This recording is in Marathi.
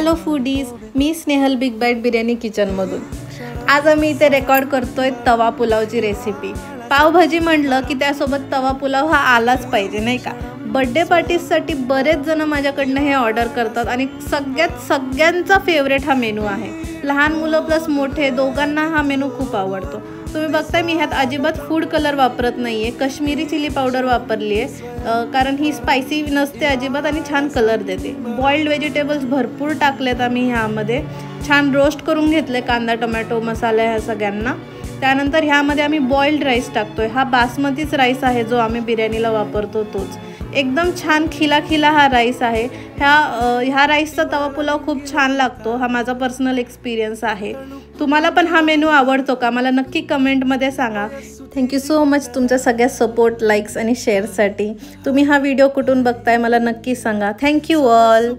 हॅलो फूडीज, मी स्नेहल बिग बाईट बिर्याणी किचनमधून। आज आम्ही इथे रेकॉर्ड करतोय तवा पुलावची रेसिपी। पावभाजी म्हटलं की त्यासोबत तवा पुलाव हा आलाच पाहिजे नाही का। बर्थडे पार्टीजसाठी बरेच जण माझ्याकडनं हे ऑर्डर करतात आणि सगळ्यांचा फेवरेट हा मेनू आहे। लहान मुलं प्लस मोठे दोघांना हा मेनू खूप आवडतो। तुम्ही बघताय मी ह्यात अजिबात फूड कलर वापरत नाहीये, कश्मीरी चिली पावडर वापरली आहे कारण ही स्पायसी नसते अजिबात आणि छान कलर देते। बॉइल्ड व्हेजिटेबल्स भरपूर टाकलेत आम्ही ह्यामध्ये, छान रोस्ट करून घेतले कांदा टोमॅटो मसाला ह्या सगळ्यांना। त्यानंतर ह्यामध्ये आम्ही बॉइल्ड राईस टाकतोय। हा बासमतीच राईस आहे जो आम्ही बिर्याणीला वापरतो तोच। एकदम छान खिला हा राईस आहे। ह्या राईसचा तवा पुलाव खूप छान लागतो, हा माझा पर्सनल एक्सपिरियन्स आहे। तुम्हाला पण हा मेनू आवडतो का मला नक्की कमेंटमध्ये सांगा। थँक्यू सो मच तुमच्या सगळ्या सपोर्ट, लाईक्स आणि शेअरसाठी। तुम्ही हा व्हिडिओ कुठून बघताय मला नक्की सांगा। Thank you all.